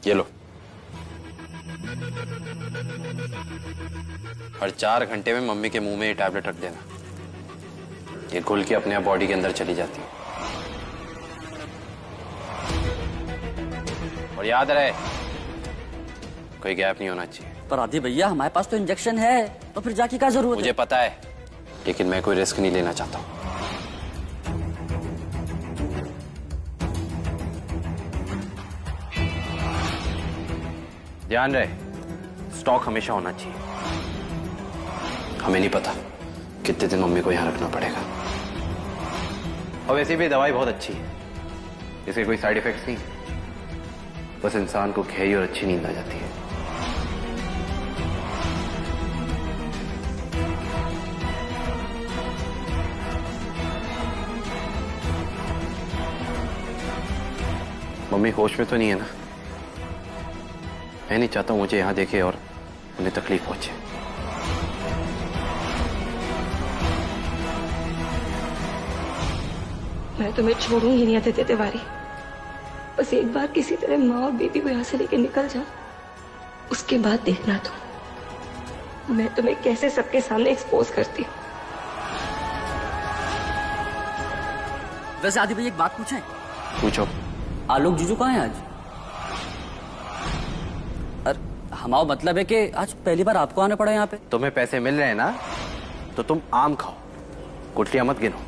ये लो। हर 4 घंटे में मम्मी के मुंह में ये टैबलेट रख देना। ये घुल के अपने आप बॉडी के अंदर चली जाती है। और याद रहे, कोई गैप नहीं होना चाहिए। पर आदि भैया हमारे पास तो इंजेक्शन है, तो फिर जाके क्या जरूरत है? मुझे पता है, लेकिन मैं कोई रिस्क नहीं लेना चाहता हूं। ध्यान रहे, स्टॉक हमेशा होना चाहिए। हमें नहीं पता कितने दिन मम्मी को यहां रखना पड़ेगा। और वैसे भी दवाई बहुत अच्छी है, इसके कोई साइड इफेक्ट्स नहीं, बस इंसान को गहरी और अच्छी नींद आ जाती है। मम्मी होश में तो नहीं है ना? मैं नहीं चाहता मुझे यहां देखे और उन्हें तकलीफ पहुंचे। मैं तुम्हें छोड़ूंगी नहीं आदित्य तिवारी। बस एक बार किसी तरह माँ और बेबी को यहाँ से लेके निकल जाओ, उसके बाद देखना तुम, मैं तुम्हें कैसे सबके सामने एक्सपोज करती हूँ। वैसे आदि भैया एक बात पूछें? पूछो। आलोक जीजू कहाँ है आज? अरे हमारा मतलब है कि आज पहली बार आपको आना पड़ा यहाँ पे। तुम्हें पैसे मिल रहे हैं ना, तो तुम आम खाओ, गुठलियां मत गिनो।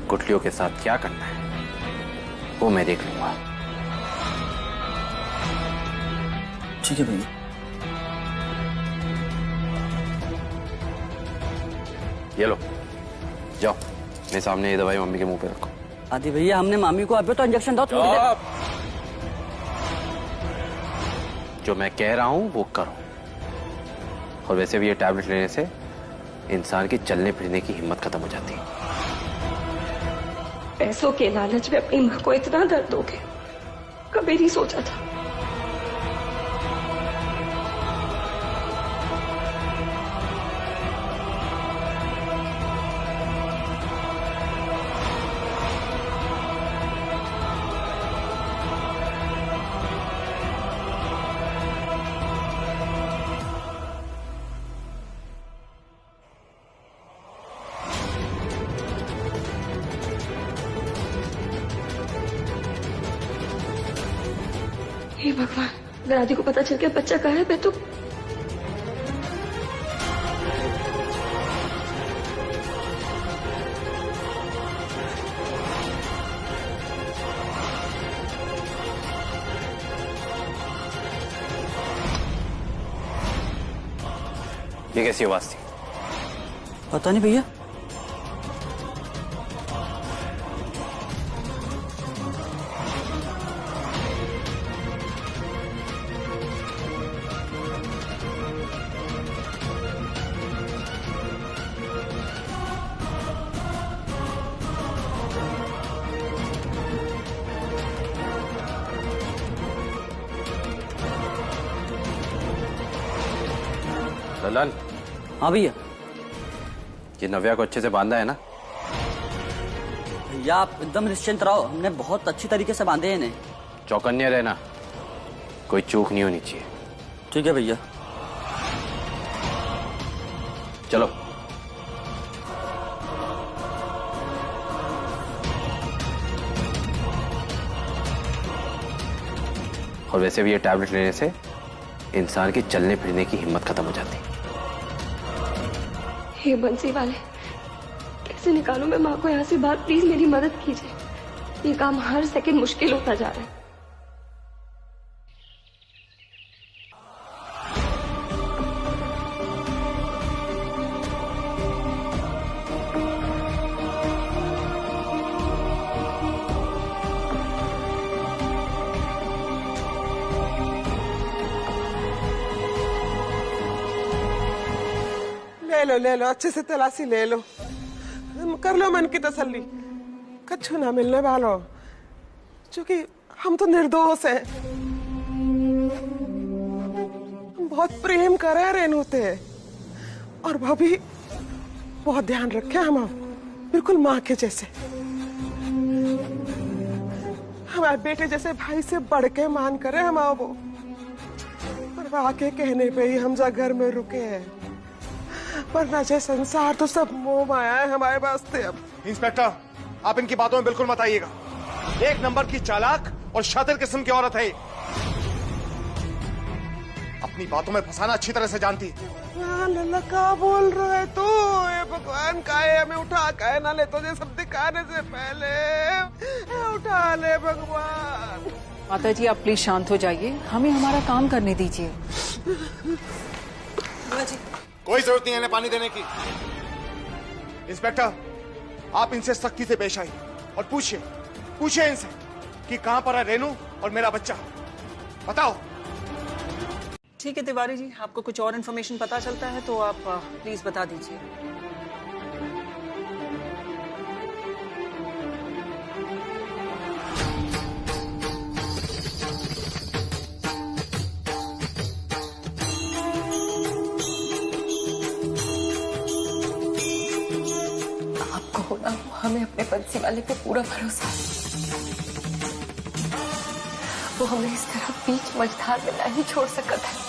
गुठलियों के साथ क्या करना है वो मैं देख लूंगा। ठीक है भैया। ये लो, जाओ मेरे सामने ये दवाई मम्मी के मुंह पे रखो। आदि भैया हमने मामी को अभी तो इंजेक्शन दो थोड़ी देर। जो मैं कह रहा हूं वो करो। और वैसे भी ये टैबलेट लेने से इंसान की चलने फिरने की हिम्मत खत्म हो जाती है। पैसों के लालच में अपनी माँ को इतना दर्द दोगे, कभी नहीं सोचा था। हे भगवान, अगर आदि को पता चल गया बच्चा कहाँ है, मैं तो ये कैसी आवाज थी? पता नहीं भैया। ललन। हाँ भैया। ये नव्या को अच्छे से बांधा है ना? भैया आप एकदम निश्चिंत रहो, हमने बहुत अच्छी तरीके से बांधे हैं इन्हें। चौकन्ने रहना, कोई चूक नहीं होनी चाहिए। ठीक है भैया। चलो। और वैसे भी ये टैबलेट लेने से इंसान की चलने फिरने की हिम्मत खत्म हो जाती है। हे बंसी वाले, कैसे निकालूं मैं माँ को यहाँ से बाहर? प्लीज मेरी मदद कीजिए, ये काम हर सेकंड मुश्किल होता जा रहा है। ले लो अच्छे से तलाशी ले लो, कर लो मन की तसल्ली। कछु ना मिलने वालों, क्योंकि हम तो निर्दोष हैं। हम बहुत प्रेम करे रेनू थे, और वो भी बहुत ध्यान रखे हम, बिल्कुल माँ के जैसे। हमारे बेटे जैसे भाई से बढ़ के मान करे हम वो, पर आके कहने पे ही हम जा घर में रुके हैं, वरना जे संसार तो सब मोह माया है हमारे वास्ते। अब इंस्पेक्टर, आप इनकी बातों में बिल्कुल मत आइएगा। एक नंबर की चालाक और शातिर किस्म की औरत है, अपनी बातों में फंसाना अच्छी तरह से जानती है। लल्ला क्या बोल रहा है तू? ये भगवान का है, हमें उठा के ना ले, तुझे सब दिखाने से पहले उठा ले भगवान। माता जी, आप प्लीज शांत हो जाइए, हमें हमारा काम करने दीजिए। कोई जरूरत नहीं है इन्हें पानी देने की। इंस्पेक्टर, आप इनसे सख्ती से पेश आइए और पूछिए इनसे कि कहां पर है रेनू और मेरा बच्चा, बताओ। ठीक है तिवारी जी, आपको कुछ और इन्फॉर्मेशन पता चलता है तो आप प्लीज बता दीजिए। आपको ना हमें अपने बंसी वाले पे पूरा भरोसा है। वो हमें इस तरह बीच मझधार में नहीं छोड़ सकता था।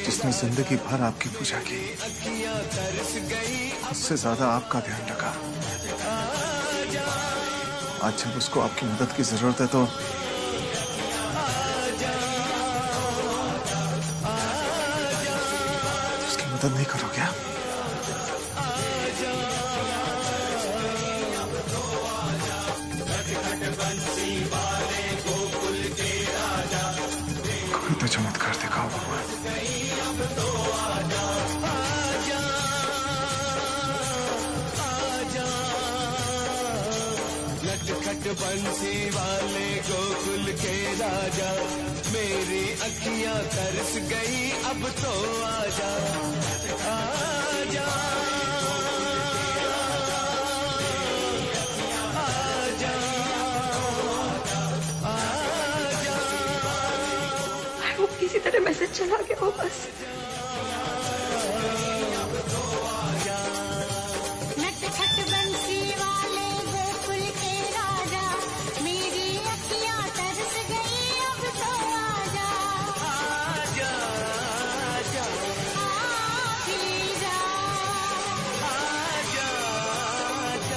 जिसने जिंदगी भर आपकी पूजा की, उससे ज्यादा आपका ध्यान रखा। आज जब उसको आपकी मदद की जरूरत है तो उसकी मदद नहीं करोगे आप? कोई तो चमत्कार दिखाओ भगवान। नटखट बंसी वाले गोकुल के राजा, मेरी अखियां तरस गई, अब तो आजा आजा वो किसी तरह मैसेज चला गया हो बस। नटखट बंसी वाले गोकुल के राजा, मेरी अखियां तरस गई, अब तो आजा आजा आजा आजा आजा आजा।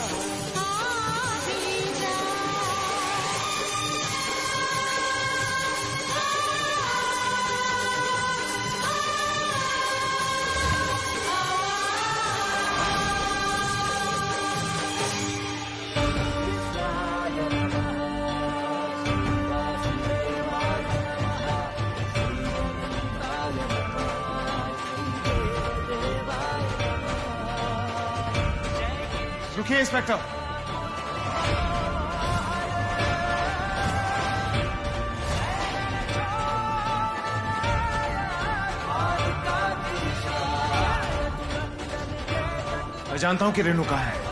रुकिए इंस्पेक्टर, मैं जानता हूं कि रेनू कहाँ है।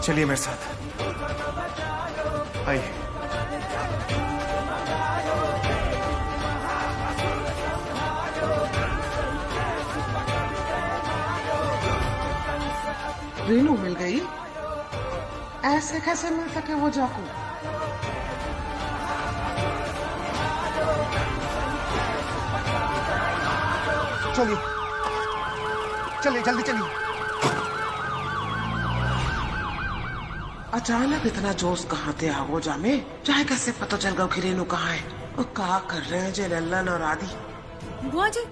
चलिए मेरे साथ, आइए। रेनू मिल गई? ऐसे कैसे मिल सके वो जाकू? चलिए चलिए जल्दी चलिए। अचानक इतना जोश कहाँ थे आगो जामे? चाहे कैसे पता चल गया कि रेनू कहाँ है? वो क्या कर रहे हैं जे लल्लन और आदि? बुआ जी,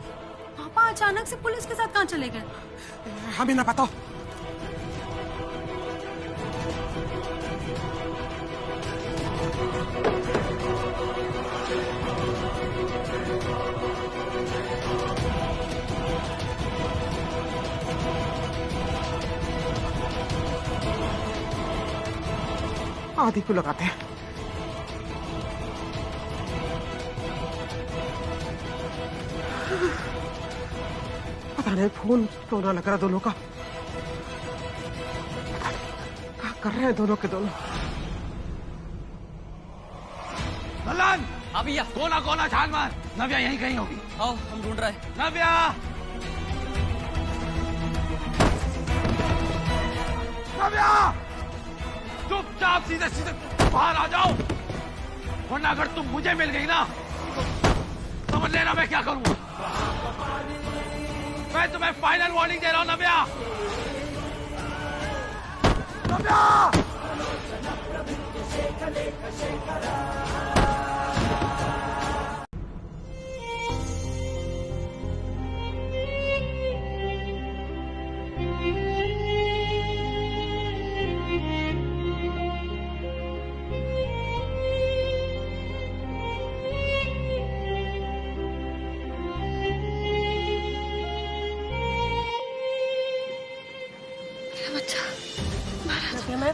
पापा अचानक से पुलिस के साथ कहाँ चले गए? हमें ना पता। आदि को लगाते हैं। पता नहीं फोन क्यों ना लग रहा दोनों का। पता नहीं क्या कर रहे हैं दोनों के दोनों। ललन, हाँ भैया। कोना कोना छान मार। नव्या यहीं कहीं होगी। आओ हम ढूंढ रहे हैं। नव्या, नव्या, चुपचाप सीधे सीधे बाहर आ जाओ, वरना अगर तुम मुझे मिल गई ना तो समझ लेना मैं क्या करूंगा। मैं तुम्हें फाइनल वार्निंग दे रहा हूं नव्या। नव्या,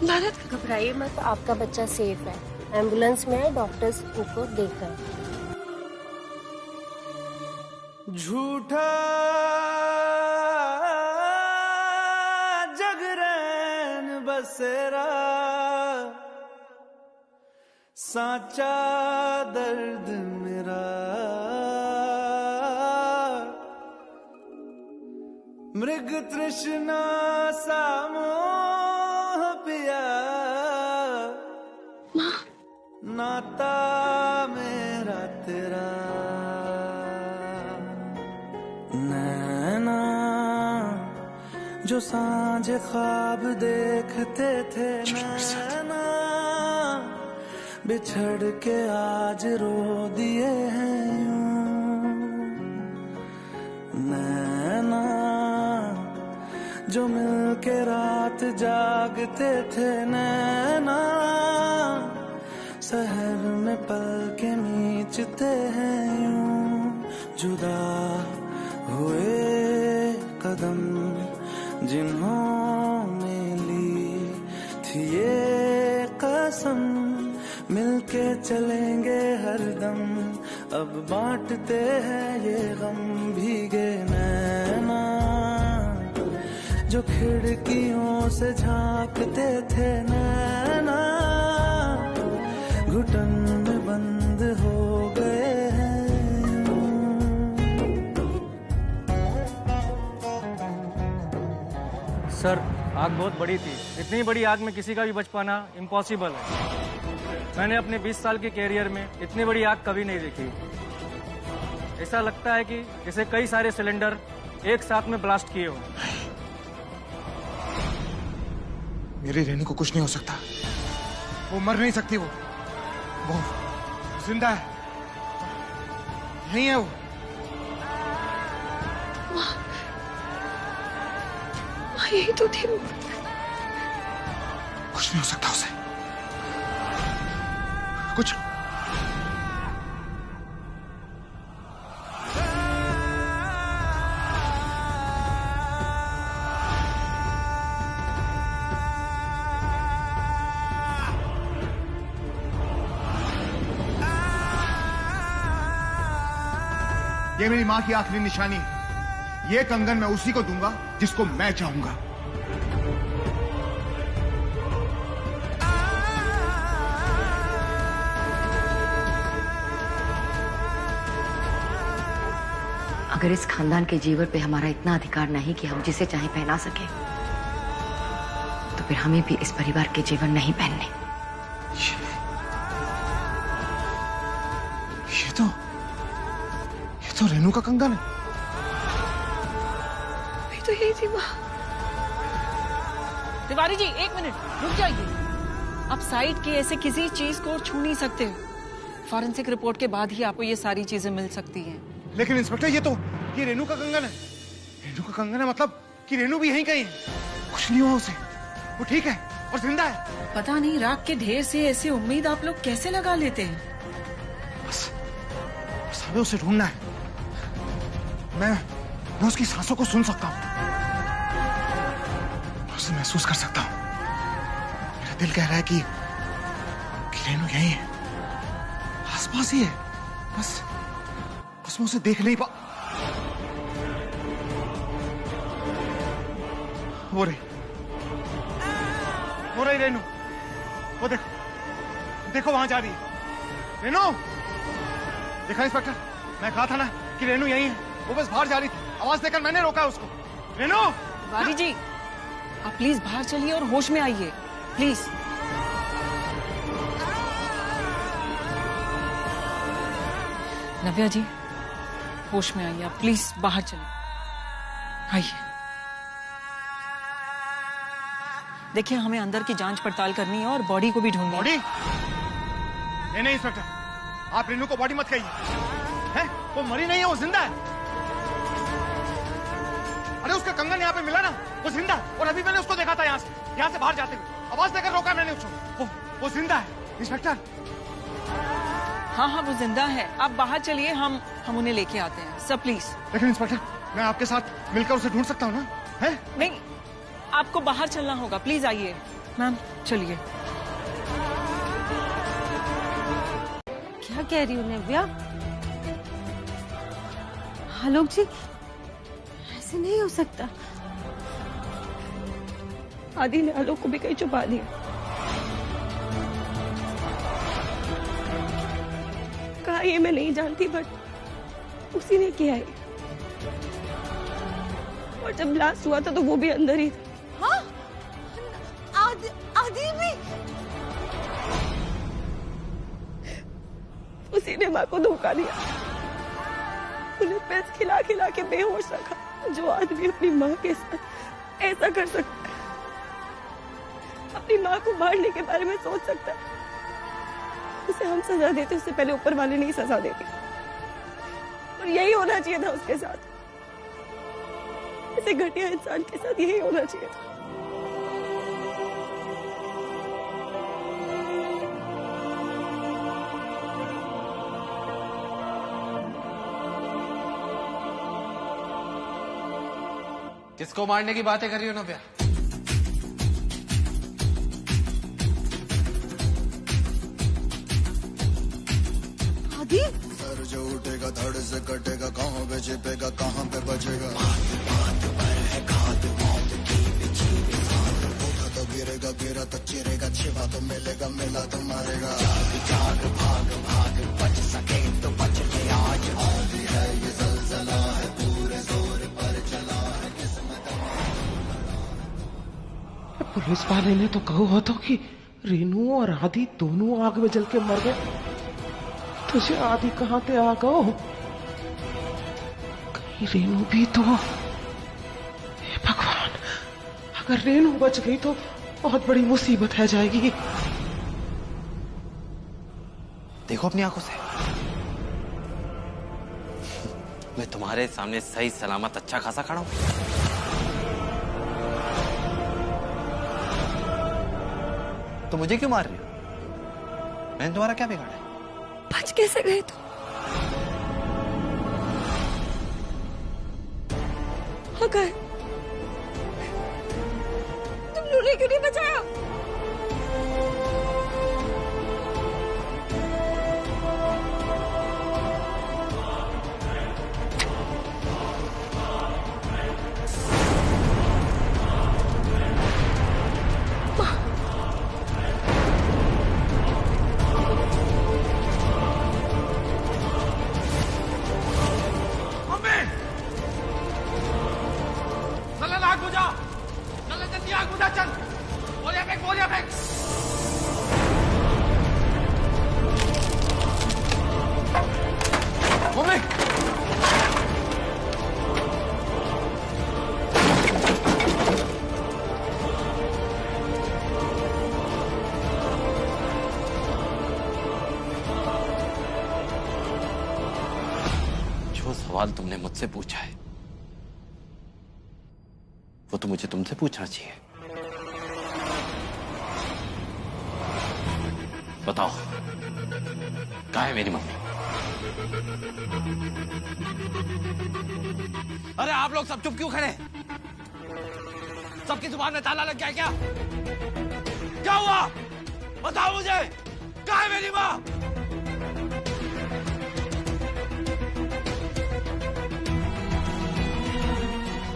भारत, घबराइए मत, आपका बच्चा सेफ है। एम्बुलेंस में है, डॉक्टर्स उनको देख रहे हैं। झूठा जगरैन बसेरा, साचा दर्द मेरा, मृग तृष्णा सा मोह पिया, नाता मेरा तेरा, नैना जो सांझ ख्वाब देखते थे, नैना बिछड़ के आज रो दिए हैं यूं, नैना जो मिलके रात जागते थे, नैना शहर में पल के नीचते हैं यूं, जुदा हुए कदम जिन्होंने ली थी ये कसम, मिलके चलेंगे हरदम, अब बांटते हैं ये गम, भीगे नैना जो खिड़कियों से झांकते थे, नैना घुटन में बंद हो गए हैं। सर, आग बहुत बड़ी थी। इतनी बड़ी आग में किसी का भी बच पाना इम्पॉसिबल है। मैंने अपने 20 साल के कैरियर में इतनी बड़ी आग कभी नहीं देखी। ऐसा लगता है कि जैसे कई सारे सिलेंडर एक साथ में ब्लास्ट किए हो। मेरी रेनू को कुछ नहीं हो सकता, वो मर नहीं सकती, वो जिंदा है, यही है वो। यही तो थी वो। कुछ नहीं हो सकता उसे, कुछ। ये मेरी मां की आखिरी निशानी है। ये कंगन मैं उसी को दूंगा जिसको मैं चाहूंगा। अगर इस खानदान के जीवन पे हमारा इतना अधिकार नहीं कि हम जिसे चाहे पहना सके, तो फिर हमें भी इस परिवार के जीवन नहीं पहनने। ये तो रेनू का कंगन है। तो यही थी माँ। तिवारी जी, एक मिनट रुक जाइए। आप साइड की ऐसे किसी चीज को छू नहीं सकते। फॉरेंसिक रिपोर्ट के बाद ही आपको ये सारी चीजें मिल सकती हैं। लेकिन इंस्पेक्टर, ये रेनू का कंगन है। रेनू का कंगन है मतलब कि रेनू भी यहीं कहीं है। कुछ नहीं हुआ उसे, वो ठीक है और जिंदा है। पता नहीं राख के ढेर से ऐसी उम्मीद आप लोग कैसे लगा लेते हैं। बस हमें उसे ढूंढना है। मैं उसकी सांसों को सुन सकता हूँ, उसे महसूस कर सकता हूँ। मेरा दिल कह रहा है कि रेनू यही है, आसपास ही है, बस मैं उसे देख नहीं पा। वो रही रेनू, वो देखो वहां जा रही है रेनू। देखा इंस्पेक्टर, मैं कहा था ना कि रेनू यही है, वो बस बाहर जा रही थी, आवाज देकर मैंने रोका उसको। रेनू! तिवारी जी, आप प्लीज बाहर चलिए और होश में आइए, प्लीज। नव्या जी, होश में आइए, आप प्लीज बाहर चलिए, आइए। देखिए, हमें अंदर की जांच पड़ताल करनी है और बॉडी को भी ढूंढनी है। बॉडी? नहीं इंस्पेक्टर, आप रेनू को बॉडी मत कहिए, हैं? वो मरी नहीं है, वो जिंदा है। अरे उसका कंगन यहाँ पे मिला ना, वो जिंदा है, और अभी मैंने उसको देखा था यहाँ से बाहर जाते हुए, आवाज देकर रोका मैंने उसको। वो जिंदा है इंस्पेक्टर। हाँ, वो जिंदा है। आप बाहर चलिए, हम उन्हें लेके आते हैं सर, प्लीज। लेकिन इंस्पेक्टर, मैं आपके साथ मिलकर उसे ढूंढ सकता हूँ ना? है? नहीं, आपको बाहर चलना होगा, प्लीज आइए। मैम चलिए। क्या कह रही हूँ नव्या? आलोक जी, ऐसे नहीं हो सकता। आदि ने आलोक को भी कहीं छुपा दिया। कहा ये मैं नहीं जानती, बट उसी ने किया है। और जब ब्लास्ट हुआ था तो वो भी अंदर ही था। हाँ? आदि भी? उसी ने माँ को धोखा दिया, उन्हें पैस खिला खिला के बेहोश रखा। जो आदमी अपनी माँ के साथ ऐसा कर सकता है, अपनी माँ को मारने के बारे में सोच सकता है, उसे हम सजा देते, उससे पहले ऊपर वाले नहीं सजा देते। और यही होना चाहिए था उसके साथ, ऐसे घटिया इंसान के साथ यही होना चाहिए था। किसको मारने की बातें कर रही हो नव्या? आदि? सर जो उठेगा धड़ से कटेगा, कहाँ पे छिपेगा, कहाँ पे बचेगा। उठा तो गिरा तो चिरेगा, छिपा तो मिलेगा, मिला तो मारेगा। जाग भाग भाग, बच सके तो बच ले आज। आंधी है ये ज़लज़ला है, पूरे जोर पर चला है किस्मत। पुलिस वाले ने तो कहा था कि रेनू और आदि दोनों आग में जल के मर गए। तुझे आदि कहाँ से आ गो? कहीं रेनू भी तो? हे भगवान, अगर रेनू बच गई तो बहुत बड़ी मुसीबत है जाएगी। देखो अपनी आंखों से, मैं तुम्हारे सामने सही सलामत अच्छा खासा खड़ा हूं। तो मुझे क्यों मार रही हो? मैंने तुम्हारा क्या बिगाड़ा है? बच कैसे गए तुम? हाँ, गए। तुमने क्यों नहीं बचाया? सवाल तुमने मुझसे पूछा है वो तो मुझे तुमसे पूछना चाहिए। बताओ, कहाँ है मेरी मम्मी? अरे आप लोग सब चुप क्यों खड़े? सबकी जुबान में ताला लग गया क्या? क्या हुआ? बताओ मुझे। कहाँ है मेरी माँ?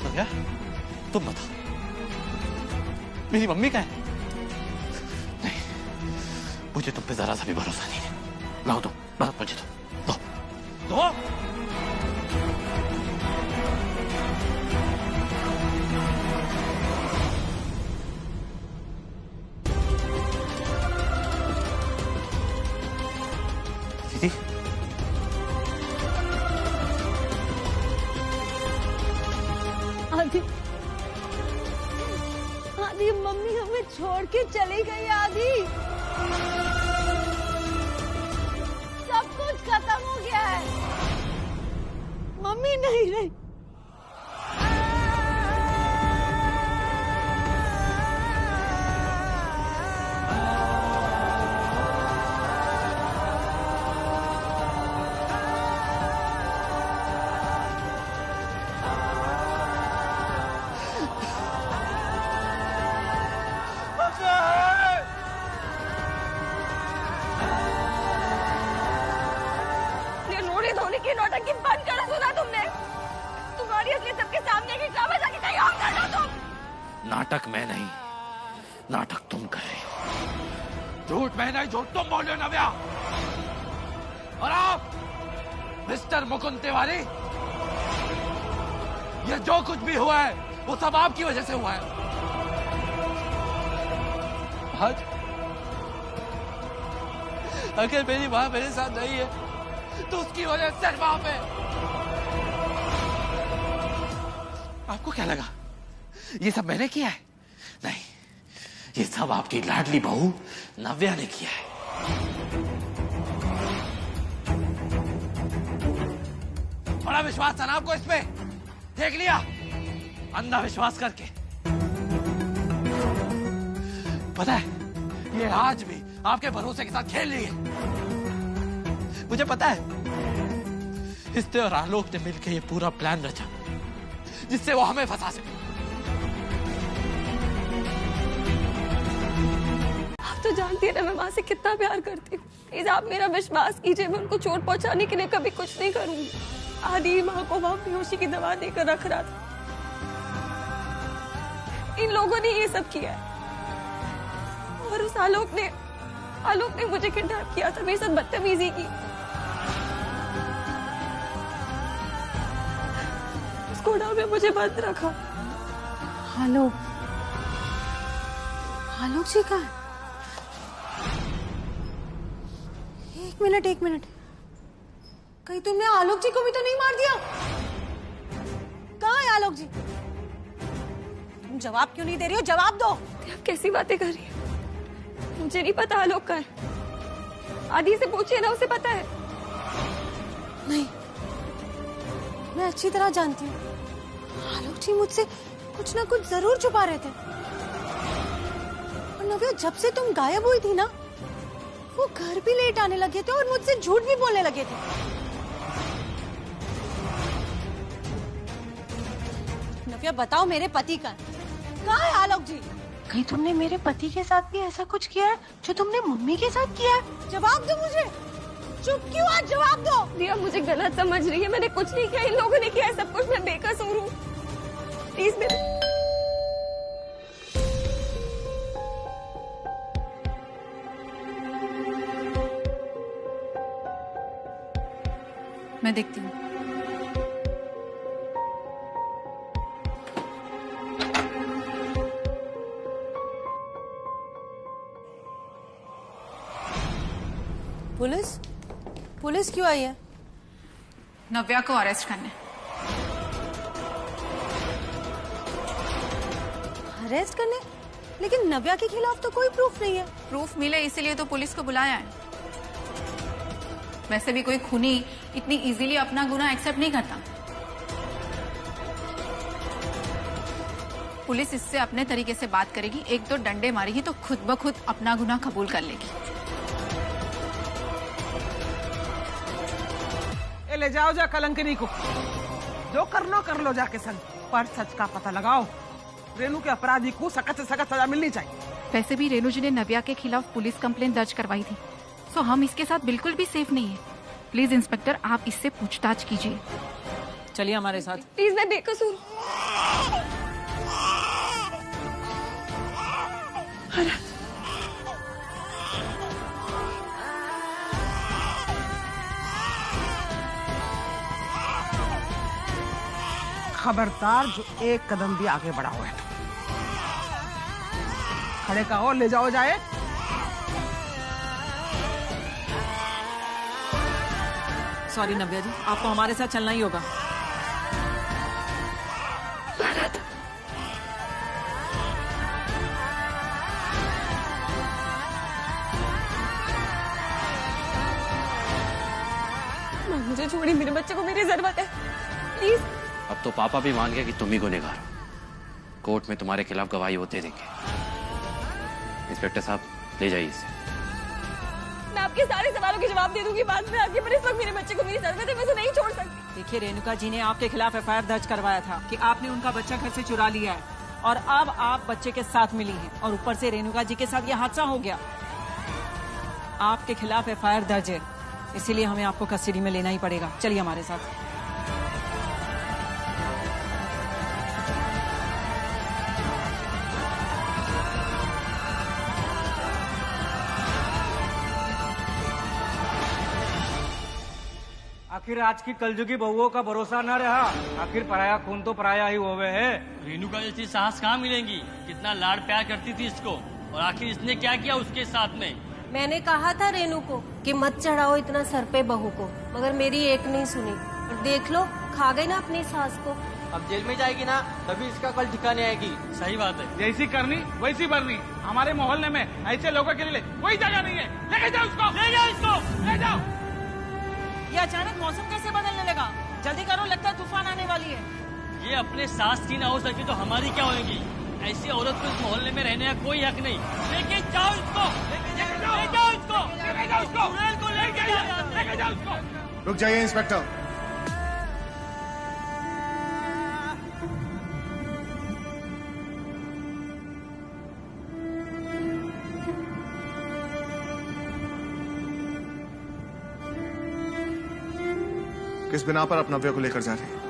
नव्या, तुम बताओ, मेरी मम्मी कहाँ है? नहीं, मुझे तुम पे जरा सा भी भरोसा नहीं है। लाओ तुम, बस मुझे दो। दीदी, आदि, आदि मम्मी हमें छोड़ के चली गई। आदि, सब कुछ खत्म हो गया है। मम्मी नहीं रही। की नौटंकी बंद करो। सुना तुमने? तुम्हारी असली सबके सामने की ड्रामा जाके कहीं और कर लो तुम। नाटक मैं नहीं, नाटक तुम कर रहे हो। झूठ मैं नहीं, झूठ तुम बोल रहे हो नव्या। और आप मिस्टर मुकुंद तिवारी, ये जो कुछ भी हुआ है वो सब आपकी वजह से हुआ है। आज अगर मेरी माँ मेरे साथ नहीं है तो उसकी वजह सिर्फ आप है। आपको क्या लगा ये सब मैंने किया है? नहीं, ये सब आपकी लाडली बहू नव्या ने किया है। बड़ा विश्वास था ना आपको इस पे, देख लिया अंधा विश्वास करके। पता है ये आज भी आपके भरोसे के साथ खेल रही है। मुझे पता है हिस्से और आलोक ने मिलकर ये पूरा प्लान रचा जिससे वो हमें फंसा सके। आप तो जानती है ना मैं माँ से कितना प्यार करती हूँ। प्लीज आप मेरा विश्वास कीजिए, मैं उनको चोट पहुंचाने के लिए कभी कुछ नहीं करूंगी। आदि माँ को वहां बेहोशी की दवा देकर रख रहा था। इन लोगों ने ये सब किया है। और उस आलोक ने मुझे किडनैप किया था, मेरे साथ बदतमीजी की। उस गोडाउन में मुझे बंद रखा। आलोक जी कहाँ है? एक मिनट, कहीं तुमने आलोक जी को भी तो नहीं मार दिया? कहाँ है आलोक जी? तुम जवाब क्यों नहीं दे रही हो? जवाब दो। आप कैसी बातें कर रही हैं? मुझे नहीं पता आलोक का है। आदि से पूछिए ना, उसे पता है। नहीं, मैं अच्छी तरह जानती हूँ आलोक जी मुझसे कुछ ना कुछ जरूर छुपा रहे थे। और नव्या, जब से तुम गायब हुई थी ना, वो घर भी लेट आने लगे थे और मुझसे झूठ भी बोलने लगे थे। नव्या बताओ, मेरे पति कहाँ है आलोक जी? कहीं तुमने मेरे पति के साथ भी ऐसा कुछ किया है जो तुमने मम्मी के साथ किया है? जवाब दो मुझे। चुप क्यों? आज जवाब दो। दिया मुझे गलत समझ रही है, मैंने कुछ नहीं किया। इन लोगों ने किया है सब कुछ। मैं बेकसूर हूँ। प्लीज मैं देखती हूँ। पुलिस क्यों आई है? नव्या को अरेस्ट करने। अरेस्ट करने? लेकिन नव्या के खिलाफ तो कोई प्रूफ नहीं है। प्रूफ मिले इसीलिए तो पुलिस को बुलाया है। वैसे भी कोई खूनी इतनी इजीली अपना गुनाह एक्सेप्ट नहीं करता। पुलिस इससे अपने तरीके से बात करेगी, एक दो डंडे मारेगी तो खुद ब खुद अपना गुनाह कबूल कर लेगी। ले जाओ जा कलंकिनी को, जो करना कर लो जाके संग, पर सच का पता लगाओ। रेनू के अपराधी को सख्त से सख्त सजा मिलनी चाहिए। वैसे भी रेनू जी ने नव्या के खिलाफ पुलिस कंप्लेंट दर्ज करवाई थी, सो हम इसके साथ बिल्कुल भी सेफ नहीं है। प्लीज इंस्पेक्टर, आप इससे पूछताछ कीजिए। चलिए हमारे साथ। प्लीज, मैं बेकसूर। खबरदार जो एक कदम भी आगे बढ़ा हुआ है। खड़े कहो, ले जाओ जाए। सॉरी नव्या जी, आपको हमारे साथ चलना ही होगा। मुझे छोड़िए, मेरे बच्चे को मेरी जरूरत है, प्लीज। अब तो पापा भी मान गए कि तुम ही गुनहगार हो। कोर्ट में तुम्हारे खिलाफ गवाही होते देंगे। इंस्पेक्टर साहब, ले जाइए इसे। मैं आपके सारे सवालों के जवाब दे दूंगी बाद में आके, पर इस वक्त मेरे बच्चे को मेरी जरूरत है, मैं उसे नहीं छोड़ सकती। देखिए, रेणुका जी ने आपके खिलाफ एफआईआर दर्ज करवाया था कि आपने उनका बच्चा घर से चुरा लिया है, और अब आप बच्चे के साथ मिली हैं, और ऊपर से रेणुका जी के साथ ये हादसा हो गया। आपके खिलाफ एफआईआर दर्ज है, इसीलिए हमें आपको कस्टडी में लेना ही पड़ेगा। चलिए हमारे साथ। आखिर आज की कलजुगी बहुओं का भरोसा न रहा। आखिर पराया खून तो पराया ही होवे है। रेणुका जैसी साहस कहाँ मिलेंगी? कितना लाड प्यार करती थी इसको, और आखिर इसने क्या किया उसके साथ में? मैंने कहा था रेणु को कि मत चढ़ाओ इतना सर पे बहू को, मगर मेरी एक नहीं सुनी। और देख लो, खा गई ना अपनी सास को। अब जेल में जाएगी ना, तभी इसका कल ठिकाने आएगी। सही बात है। जैसी करनी वैसी भरनी। हमारे मोहल्ले में ऐसे लोगों के लिए कोई जगह नहीं है। लेके जाओ उसको, ले जाओ इसको, ले जाओ। ये अचानक मौसम कैसे बदलने लगा? जल्दी करो, लगता है तूफान आने वाली है। ये अपने सास की ना हो सकी तो हमारी क्या होगी? ऐसी औरत को इस मोहल्ले में रहने का कोई हक नहीं। लेके जाओ इसको, लेके जाओ इसको, लेके जाओ इसको, लेके जाओ इसको। रुक जाइए इंस्पेक्टर। किस बिना पर आप नव्या को लेकर जा रहे हैं?